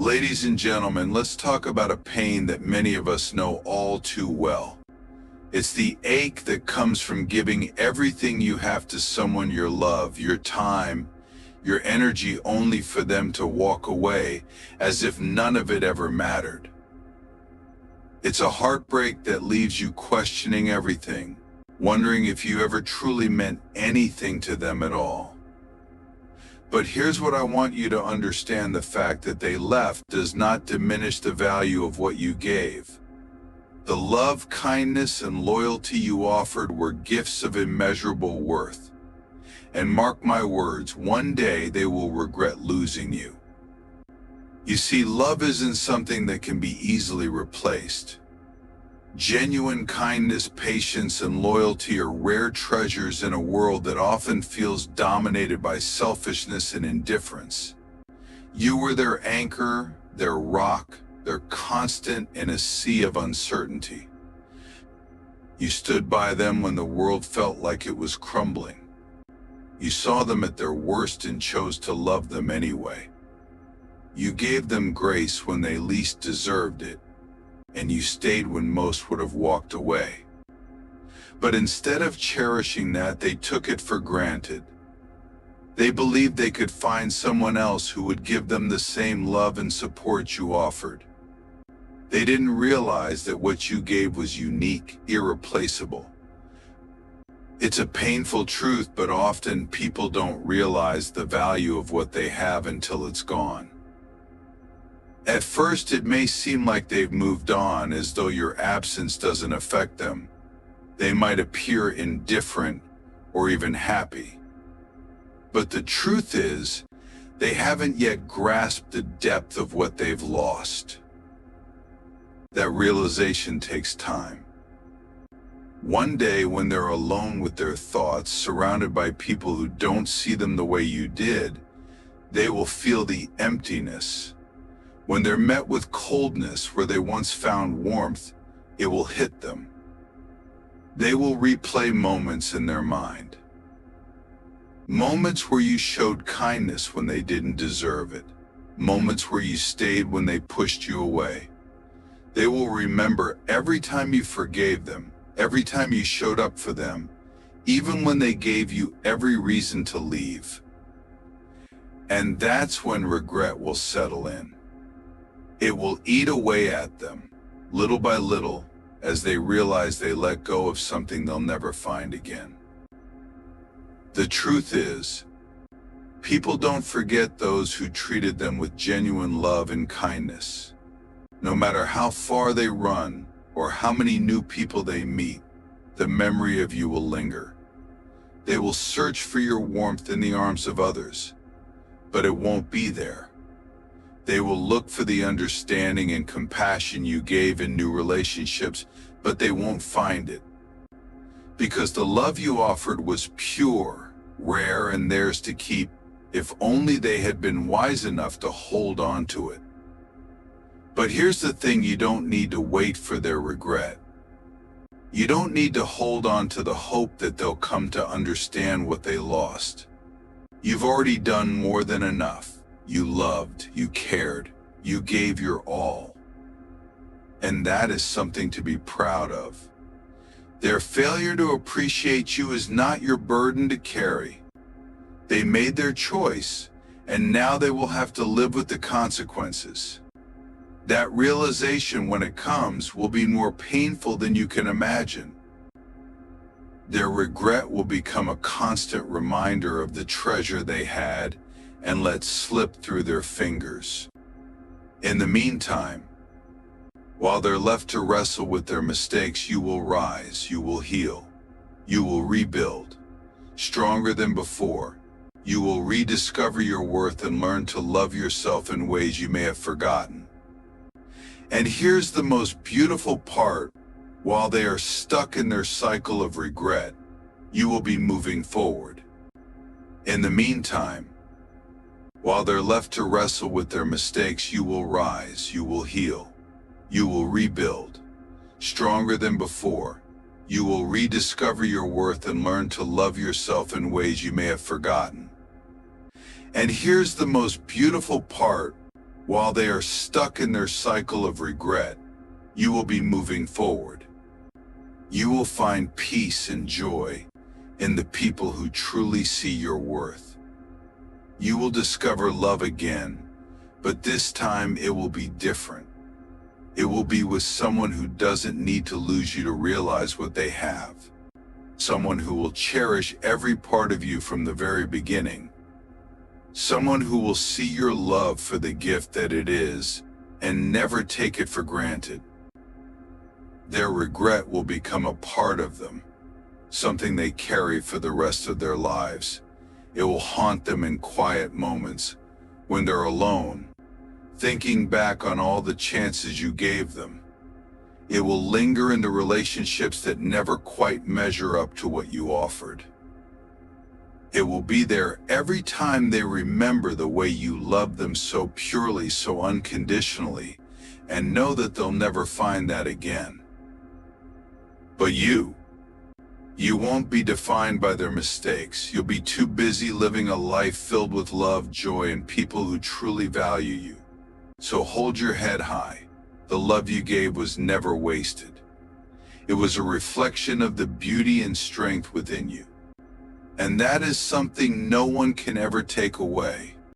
Ladies and gentlemen, let's talk about a pain that many of us know all too well. It's the ache that comes from giving everything you have to someone you love, your time, your energy, only for them to walk away as if none of it ever mattered. It's a heartbreak that leaves you questioning everything, wondering if you ever truly meant anything to them at all. But here's what I want you to understand: the fact that they left does not diminish the value of what you gave. The love, kindness, and loyalty you offered were gifts of immeasurable worth. And mark my words, one day they will regret losing you. You see, love isn't something that can be easily replaced. Genuine kindness, patience, and loyalty are rare treasures in a world that often feels dominated by selfishness and indifference. You were their anchor, their rock, their constant in a sea of uncertainty. You stood by them when the world felt like it was crumbling. You saw them at their worst and chose to love them anyway. You gave them grace when they least deserved it, and you stayed when most would have walked away. But instead of cherishing that, they took it for granted. They believed they could find someone else who would give them the same love and support you offered. They didn't realize that what you gave was unique, irreplaceable. It's a painful truth, but often people don't realize the value of what they have until it's gone. At first, it may seem like they've moved on, as though your absence doesn't affect them. They might appear indifferent or even happy. But the truth is, they haven't yet grasped the depth of what they've lost. That realization takes time. One day, when they're alone with their thoughts, surrounded by people who don't see them the way you did, they will feel the emptiness. When they're met with coldness where they once found warmth, it will hit them. They will replay moments in their mind. Moments where you showed kindness when they didn't deserve it. Moments where you stayed when they pushed you away. They will remember every time you forgave them, every time you showed up for them, even when they gave you every reason to leave. And that's when regret will settle in. It will eat away at them, little by little, as they realize they let go of something they'll never find again. The truth is, people don't forget those who treated them with genuine love and kindness. No matter how far they run or how many new people they meet, the memory of you will linger. They will search for your warmth in the arms of others, but it won't be there. They will look for the understanding and compassion you gave in new relationships, but they won't find it. Because the love you offered was pure, rare, and theirs to keep, if only they had been wise enough to hold on to it. But here's the thing: you don't need to wait for their regret. You don't need to hold on to the hope that they'll come to understand what they lost. You've already done more than enough. You loved, you cared, you gave your all. And that is something to be proud of. Their failure to appreciate you is not your burden to carry. They made their choice, and now they will have to live with the consequences. That realization, when it comes, will be more painful than you can imagine. Their regret will become a constant reminder of the treasure they had and let slip through their fingers. In the meantime, while they're left to wrestle with their mistakes, you will rise, you will heal, you will rebuild. Stronger than before, you will rediscover your worth and learn to love yourself in ways you may have forgotten. And here's the most beautiful part: while they are stuck in their cycle of regret, you will be moving forward. In the meantime, while they're left to wrestle with their mistakes, you will rise, you will heal, you will rebuild. Stronger than before, you will rediscover your worth and learn to love yourself in ways you may have forgotten. And here's the most beautiful part: While they are stuck in their cycle of regret, you will be moving forward. You will find peace and joy in the people who truly see your worth. You will discover love again, but this time it will be different. It will be with someone who doesn't need to lose you to realize what they have. Someone who will cherish every part of you from the very beginning. Someone who will see your love for the gift that it is and never take it for granted. Their regret will become a part of them, something they carry for the rest of their lives. It will haunt them in quiet moments when they're alone, thinking back on all the chances you gave them. It will linger in the relationships that never quite measure up to what you offered. It will be there every time they remember the way you loved them so purely, so unconditionally, and know that they'll never find that again. But you won't be defined by their mistakes. You'll be too busy living a life filled with love, joy, and people who truly value you. So hold your head high. The love you gave was never wasted. It was a reflection of the beauty and strength within you. And that is something no one can ever take away.